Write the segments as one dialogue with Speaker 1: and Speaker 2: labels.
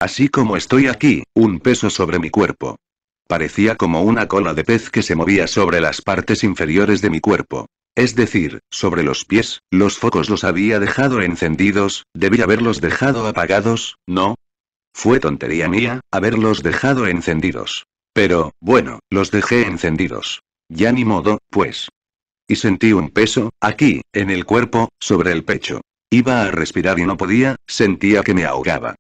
Speaker 1: Así como estoy aquí, un peso sobre mi cuerpo. Parecía como una cola de pez que se movía sobre las partes inferiores de mi cuerpo. Es decir, sobre los pies. Los focos los había dejado encendidos, debí haberlos dejado apagados, ¿no? Fue tontería mía, haberlos dejado encendidos. Pero, bueno, los dejé encendidos. Ya ni modo, pues. Y sentí un peso, aquí, en el cuerpo, sobre el pecho. Iba a respirar y no podía, sentía que me ahogaba.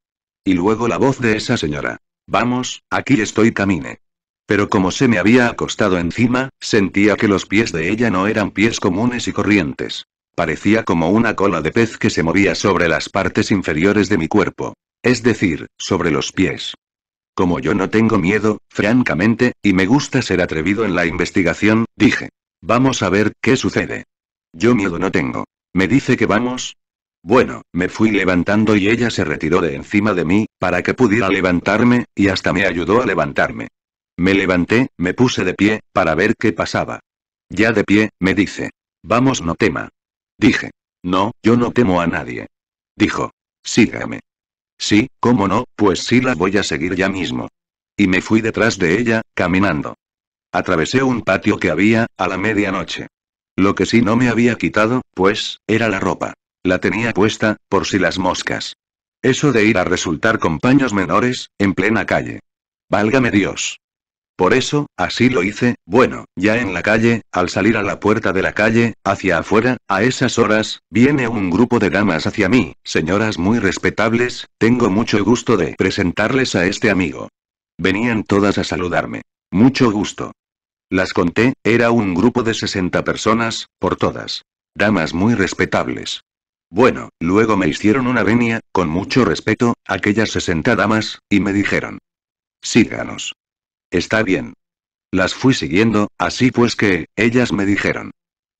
Speaker 1: Y luego la voz de esa señora. Vamos, aquí estoy, camine. Pero como se me había acostado encima, sentía que los pies de ella no eran pies comunes y corrientes. Parecía como una cola de pez que se movía sobre las partes inferiores de mi cuerpo. Es decir, sobre los pies. Como yo no tengo miedo, francamente, y me gusta ser atrevido en la investigación, dije. Vamos a ver qué sucede. Yo miedo no tengo. ¿Me dice que vamos? Bueno, me fui levantando y ella se retiró de encima de mí, para que pudiera levantarme, y hasta me ayudó a levantarme. Me levanté, me puse de pie, para ver qué pasaba. Ya de pie, me dice. Vamos, no tema. Dije. No, yo no temo a nadie. Dijo. Sígame. Sí, cómo no, pues sí la voy a seguir ya mismo. Y me fui detrás de ella, caminando. Atravesé un patio que había, a la medianoche. Lo que sí no me había quitado, pues, era la ropa. La tenía puesta, por si las moscas. Eso de ir a resultar con paños menores, en plena calle. Válgame Dios. Por eso, así lo hice, bueno, ya en la calle, al salir a la puerta de la calle, hacia afuera, a esas horas, viene un grupo de damas hacia mí, señoras muy respetables, tengo mucho gusto de presentarles a este amigo. Venían todas a saludarme. Mucho gusto. Las conté, era un grupo de 60 personas, por todas. Damas muy respetables. Bueno, luego me hicieron una venia, con mucho respeto, aquellas 60 damas, y me dijeron. Síganos. Está bien. Las fui siguiendo, así pues que, ellas me dijeron.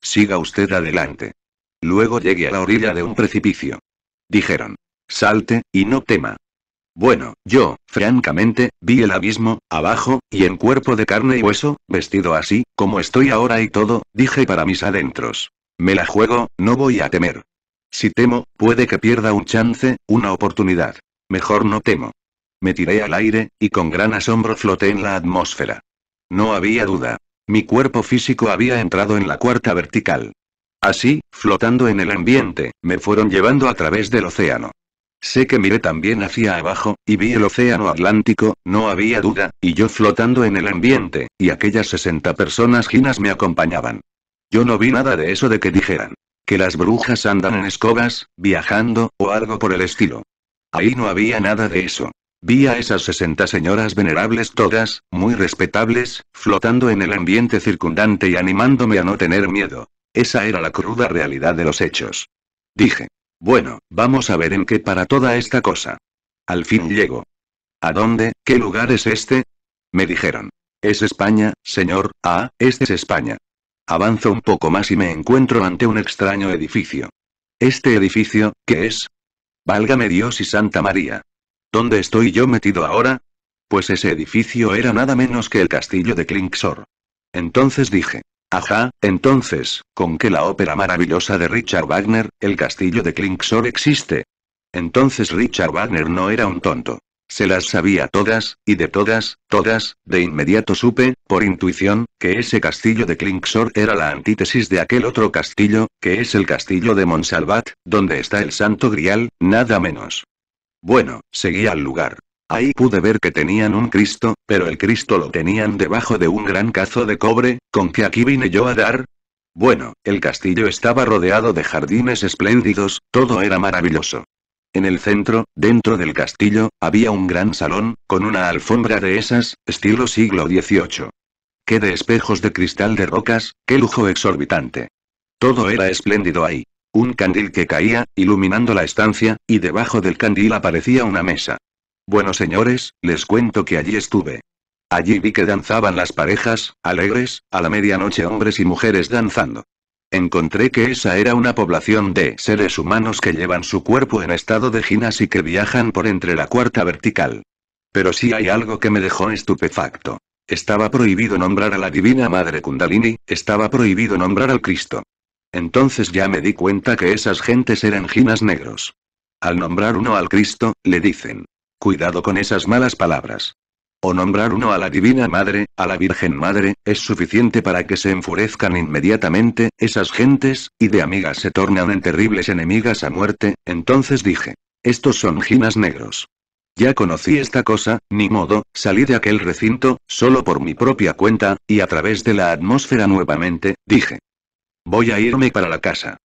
Speaker 1: Siga usted adelante. Luego llegué a la orilla de un precipicio. Dijeron. Salte, y no tema. Bueno, yo, francamente, vi el abismo, abajo, y en cuerpo de carne y hueso, vestido así, como estoy ahora y todo, dije para mis adentros. Me la juego, no voy a temer. Si temo, puede que pierda un chance, una oportunidad. Mejor no temo. Me tiré al aire, y con gran asombro floté en la atmósfera. No había duda. Mi cuerpo físico había entrado en la cuarta vertical. Así, flotando en el ambiente, me fueron llevando a través del océano. Sé que miré también hacia abajo, y vi el océano Atlántico, no había duda, y yo flotando en el ambiente, y aquellas 60 personas ginas me acompañaban. Yo no vi nada de eso de que dijeran. Que las brujas andan en escobas, viajando, o algo por el estilo. Ahí no había nada de eso. Vi a esas 60 señoras venerables todas, muy respetables, flotando en el ambiente circundante y animándome a no tener miedo. Esa era la cruda realidad de los hechos. Dije. Bueno, vamos a ver en qué para toda esta cosa. Al fin llego. ¿A dónde? ¿Qué lugar es este? Me dijeron. Es España, señor. Ah, este es España. Avanzo un poco más y me encuentro ante un extraño edificio. ¿Este edificio, qué es? Válgame Dios y Santa María. ¿Dónde estoy yo metido ahora? Pues ese edificio era nada menos que el castillo de Klingsor. Entonces dije. Ajá, entonces, ¿con qué la ópera maravillosa de Richard Wagner, El castillo de Klingsor existe? Entonces Richard Wagner no era un tonto. Se las sabía todas, y de todas, de inmediato supe, por intuición, que ese castillo de Klingsor era la antítesis de aquel otro castillo, que es el castillo de Montsalvat, donde está el Santo Grial, nada menos. Bueno, seguí al lugar. Ahí pude ver que tenían un Cristo, pero el Cristo lo tenían debajo de un gran cazo de cobre, ¿con qué aquí vine yo a dar? Bueno, el castillo estaba rodeado de jardines espléndidos, todo era maravilloso. En el centro, dentro del castillo, había un gran salón, con una alfombra de esas, estilo siglo XVIII. Qué de espejos de cristal de rocas, qué lujo exorbitante. Todo era espléndido ahí. Un candil que caía, iluminando la estancia, y debajo del candil aparecía una mesa. Bueno señores, les cuento que allí estuve. Allí vi que danzaban las parejas, alegres, a la medianoche hombres y mujeres danzando. Encontré que esa era una población de seres humanos que llevan su cuerpo en estado de ginas y que viajan por entre la cuarta vertical. Pero sí hay algo que me dejó estupefacto. Estaba prohibido nombrar a la Divina Madre Kundalini, estaba prohibido nombrar al Cristo. Entonces ya me di cuenta que esas gentes eran ginas negros. Al nombrar uno al Cristo, le dicen. Cuidado con esas malas palabras. O nombrar uno a la Divina Madre, a la Virgen Madre, es suficiente para que se enfurezcan inmediatamente, esas gentes, y de amigas se tornan en terribles enemigas a muerte. Entonces dije: estos son jinas negros. Ya conocí esta cosa, ni modo, salí de aquel recinto, solo por mi propia cuenta, y a través de la atmósfera nuevamente, dije: voy a irme para la casa.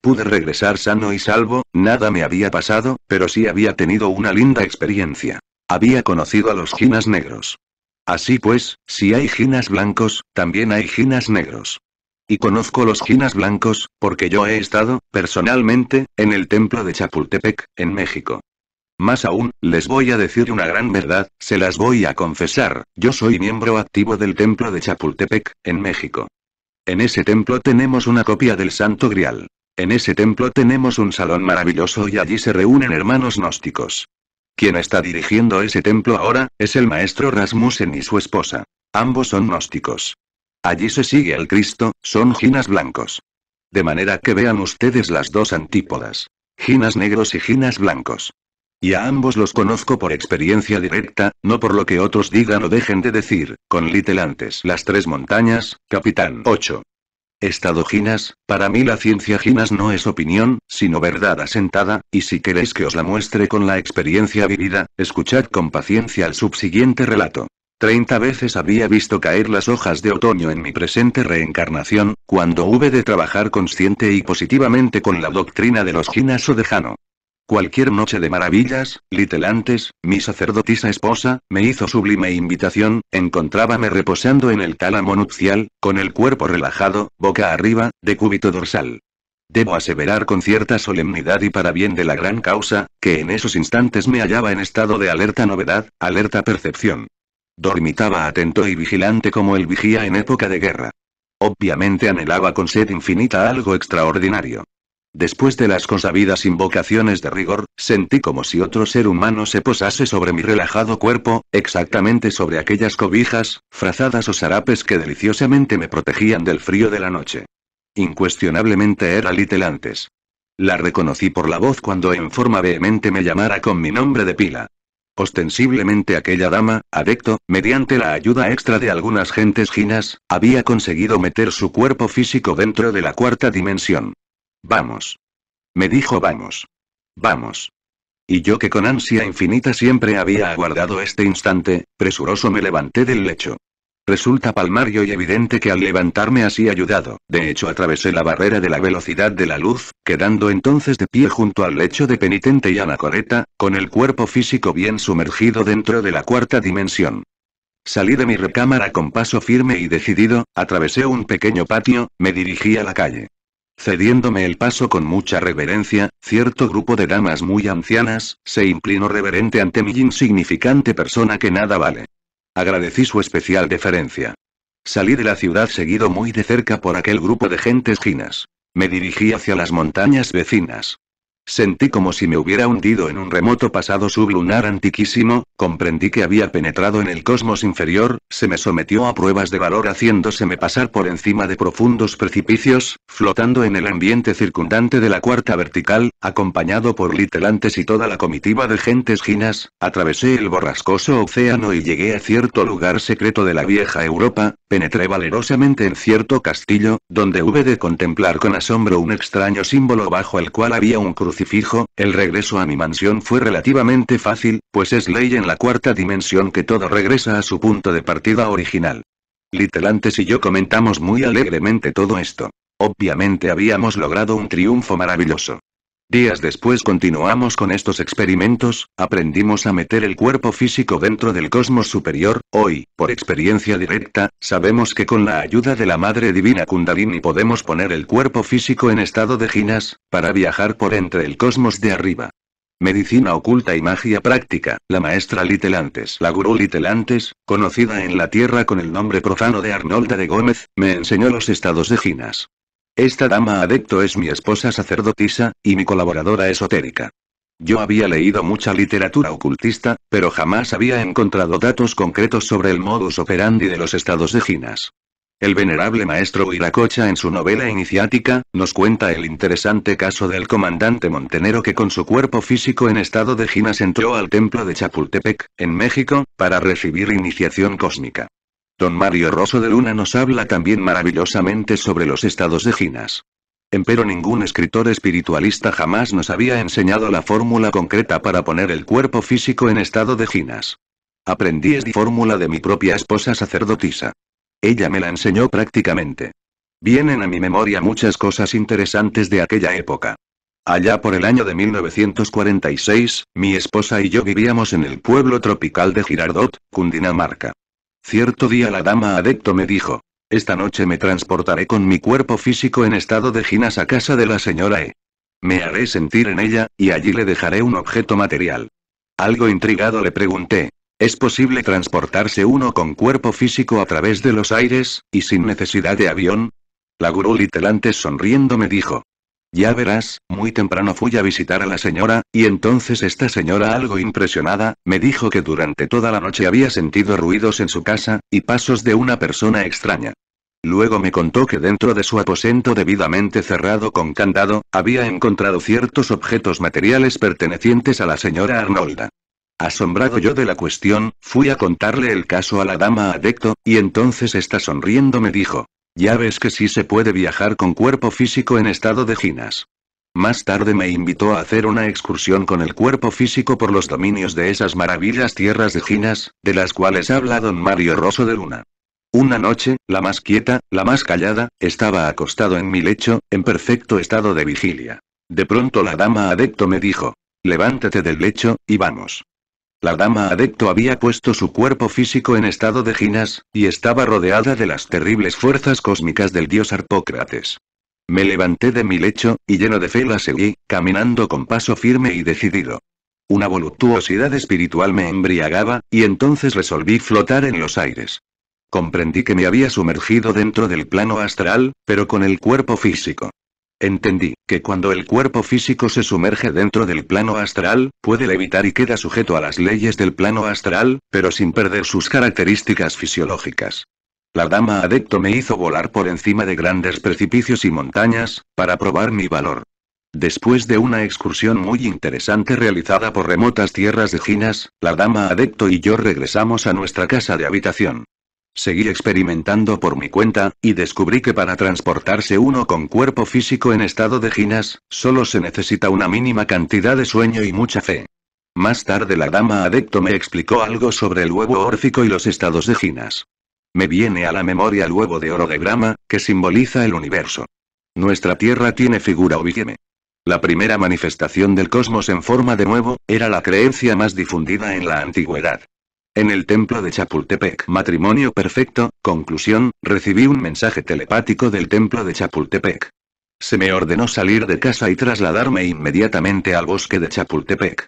Speaker 1: Pude regresar sano y salvo, nada me había pasado, pero sí había tenido una linda experiencia. Había conocido a los jinas negros. Así pues, si hay jinas blancos, también hay jinas negros. Y conozco los jinas blancos, porque yo he estado, personalmente, en el templo de Chapultepec, en México. Más aún, les voy a decir una gran verdad, se las voy a confesar, yo soy miembro activo del templo de Chapultepec, en México. En ese templo tenemos una copia del Santo Grial. En ese templo tenemos un salón maravilloso y allí se reúnen hermanos gnósticos. Quien está dirigiendo ese templo ahora, es el maestro Rasmussen y su esposa. Ambos son gnósticos. Allí se sigue al Cristo, son jinas blancos. De manera que vean ustedes las dos antípodas. Jinas negros y jinas blancos. Y a ambos los conozco por experiencia directa, no por lo que otros digan o dejen de decir, con Little antes. Las tres montañas, Capitán 8. Estado jinas, para mí la ciencia jinas no es opinión, sino verdad asentada, y si queréis que os la muestre con la experiencia vivida, escuchad con paciencia el subsiguiente relato. 30 veces había visto caer las hojas de otoño en mi presente reencarnación, cuando hube de trabajar consciente y positivamente con la doctrina de los jinas o de Jano. Cualquier noche de maravillas, Little antes, mi sacerdotisa esposa, me hizo sublime invitación, encontrábame reposando en el tálamo nupcial, con el cuerpo relajado, boca arriba, decúbito dorsal. Debo aseverar con cierta solemnidad y para bien de la gran causa, que en esos instantes me hallaba en estado de alerta novedad, alerta percepción. Dormitaba atento y vigilante como el vigía en época de guerra. Obviamente anhelaba con sed infinita algo extraordinario. Después de las consabidas invocaciones de rigor, sentí como si otro ser humano se posase sobre mi relajado cuerpo, exactamente sobre aquellas cobijas, frazadas o sarapes que deliciosamente me protegían del frío de la noche. Incuestionablemente era Little antes. La reconocí por la voz cuando en forma vehemente me llamara con mi nombre de pila. Ostensiblemente aquella dama, adecto, mediante la ayuda extra de algunas gentes jinas, había conseguido meter su cuerpo físico dentro de la cuarta dimensión. Vamos. Me dijo vamos. Vamos. Y yo que con ansia infinita siempre había aguardado este instante, presuroso me levanté del lecho. Resulta palmario y evidente que al levantarme así ayudado, de hecho atravesé la barrera de la velocidad de la luz, quedando entonces de pie junto al lecho de penitente y anacoreta, con el cuerpo físico bien sumergido dentro de la cuarta dimensión. Salí de mi recámara con paso firme y decidido, atravesé un pequeño patio, me dirigí a la calle. Cediéndome el paso con mucha reverencia, cierto grupo de damas muy ancianas, se inclinó reverente ante mi insignificante persona que nada vale. Agradecí su especial deferencia. Salí de la ciudad seguido muy de cerca por aquel grupo de gentes jinas. Me dirigí hacia las montañas vecinas. Sentí como si me hubiera hundido en un remoto pasado sublunar antiquísimo, comprendí que había penetrado en el cosmos inferior, se me sometió a pruebas de valor haciéndoseme pasar por encima de profundos precipicios, flotando en el ambiente circundante de la cuarta vertical, acompañado por Little antes y toda la comitiva de gentes jinas, atravesé el borrascoso océano y llegué a cierto lugar secreto de la vieja Europa, penetré valerosamente en cierto castillo, donde hube de contemplar con asombro un extraño símbolo bajo el cual había un crucifijo. El regreso a mi mansión fue relativamente fácil, pues es ley en la cuarta dimensión que todo regresa a su punto de partida original. Little antes y yo comentamos muy alegremente todo esto. Obviamente habíamos logrado un triunfo maravilloso. Días después continuamos con estos experimentos, aprendimos a meter el cuerpo físico dentro del cosmos superior. Hoy, por experiencia directa, sabemos que con la ayuda de la Madre Divina Kundalini podemos poner el cuerpo físico en estado de jinas, para viajar por entre el cosmos de arriba. Medicina oculta y magia práctica, la maestra Little antes, la gurú Little antes, conocida en la Tierra con el nombre profano de Arnolda de Gómez, me enseñó los estados de jinas. Esta dama adecto es mi esposa sacerdotisa, y mi colaboradora esotérica. Yo había leído mucha literatura ocultista, pero jamás había encontrado datos concretos sobre el modus operandi de los estados de jinas. El venerable maestro Huiracocha en su novela iniciática, nos cuenta el interesante caso del comandante montenero que con su cuerpo físico en estado de jinas entró al templo de Chapultepec, en México, para recibir iniciación cósmica. Don Mario Rosso de Luna nos habla también maravillosamente sobre los estados de jinas. Empero ningún escritor espiritualista jamás nos había enseñado la fórmula concreta para poner el cuerpo físico en estado de jinas. Aprendí esta fórmula de mi propia esposa sacerdotisa. Ella me la enseñó prácticamente. Vienen a mi memoria muchas cosas interesantes de aquella época. Allá por el año de 1946, mi esposa y yo vivíamos en el pueblo tropical de Girardot, Cundinamarca. Cierto día la dama adepto me dijo: esta noche me transportaré con mi cuerpo físico en estado de jinas a casa de la señora E. Me haré sentir en ella, y allí le dejaré un objeto material. Algo intrigado le pregunté: ¿es posible transportarse uno con cuerpo físico a través de los aires, y sin necesidad de avión? La gurú Litelantes sonriendo me dijo: ya verás, muy temprano fui a visitar a la señora, y entonces esta señora, algo impresionada, me dijo que durante toda la noche había sentido ruidos en su casa, y pasos de una persona extraña. Luego me contó que dentro de su aposento debidamente cerrado con candado, había encontrado ciertos objetos materiales pertenecientes a la señora Arnolda. Asombrado yo de la cuestión, fui a contarle el caso a la dama adepto, y entonces esta sonriendo me dijo: ya ves que sí se puede viajar con cuerpo físico en estado de jinas. Más tarde me invitó a hacer una excursión con el cuerpo físico por los dominios de esas maravillas tierras de jinas, de las cuales habla don Mario Rosso de Luna. Una noche, la más quieta, la más callada, estaba acostado en mi lecho, en perfecto estado de vigilia. De pronto la dama adepto me dijo: levántate del lecho, y vamos. La dama adepto había puesto su cuerpo físico en estado de jinas, y estaba rodeada de las terribles fuerzas cósmicas del dios Harpócrates. Me levanté de mi lecho, y lleno de fe la seguí, caminando con paso firme y decidido. Una voluptuosidad espiritual me embriagaba, y entonces resolví flotar en los aires. Comprendí que me había sumergido dentro del plano astral, pero con el cuerpo físico. Entendí que cuando el cuerpo físico se sumerge dentro del plano astral, puede levitar y queda sujeto a las leyes del plano astral, pero sin perder sus características fisiológicas. La dama adepto me hizo volar por encima de grandes precipicios y montañas, para probar mi valor. Después de una excursión muy interesante realizada por remotas tierras de jinas, la dama adepto y yo regresamos a nuestra casa de habitación. Seguí experimentando por mi cuenta, y descubrí que para transportarse uno con cuerpo físico en estado de jinas, solo se necesita una mínima cantidad de sueño y mucha fe. Más tarde la dama adepto me explicó algo sobre el huevo órfico y los estados de jinas. Me viene a la memoria el huevo de oro de Brahma, que simboliza el universo. Nuestra Tierra tiene figura ovígeme. La primera manifestación del cosmos en forma de huevo, era la creencia más difundida en la antigüedad. En el templo de Chapultepec, matrimonio perfecto. Conclusión, recibí un mensaje telepático del templo de Chapultepec. Se me ordenó salir de casa y trasladarme inmediatamente al bosque de Chapultepec.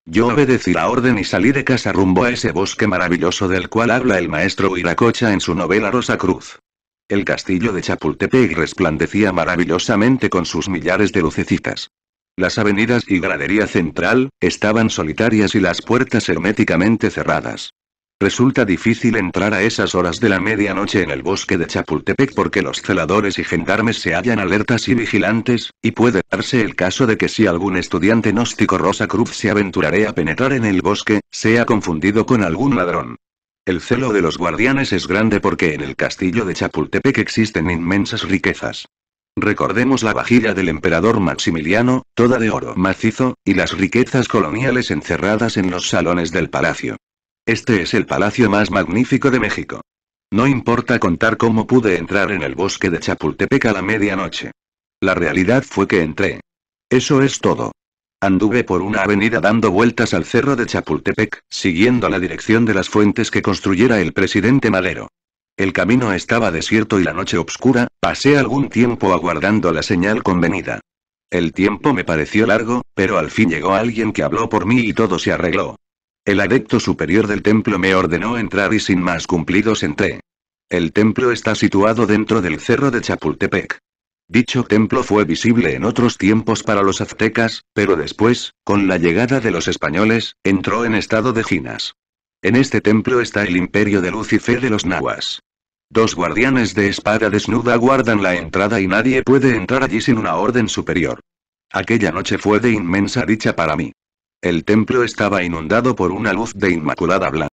Speaker 1: Yo obedecí la orden y salí de casa rumbo a ese bosque maravilloso del cual habla el maestro Huiracocha en su novela Rosa Cruz. El castillo de Chapultepec resplandecía maravillosamente con sus millares de lucecitas. Las avenidas y gradería central, estaban solitarias y las puertas herméticamente cerradas. Resulta difícil entrar a esas horas de la medianoche en el bosque de Chapultepec porque los celadores y gendarmes se hallan alertas y vigilantes, y puede darse el caso de que si algún estudiante gnóstico Rosa Cruz se aventurare a penetrar en el bosque, sea confundido con algún ladrón. El celo de los guardianes es grande porque en el castillo de Chapultepec existen inmensas riquezas. Recordemos la vajilla del emperador Maximiliano, toda de oro macizo, y las riquezas coloniales encerradas en los salones del palacio. Este es el palacio más magnífico de México. No importa contar cómo pude entrar en el bosque de Chapultepec a la medianoche. La realidad fue que entré. Eso es todo. Anduve por una avenida dando vueltas al cerro de Chapultepec, siguiendo la dirección de las fuentes que construyera el presidente Madero. El camino estaba desierto y la noche oscura, pasé algún tiempo aguardando la señal convenida. El tiempo me pareció largo, pero al fin llegó alguien que habló por mí y todo se arregló. El adepto superior del templo me ordenó entrar y sin más cumplidos entré. El templo está situado dentro del cerro de Chapultepec. Dicho templo fue visible en otros tiempos para los aztecas, pero después, con la llegada de los españoles, entró en estado de jinas. En este templo está el imperio de luz y fe de los nahuas. 2 guardianes de espada desnuda guardan la entrada y nadie puede entrar allí sin una orden superior. Aquella noche fue de inmensa dicha para mí. El templo estaba inundado por una luz de inmaculada blanca.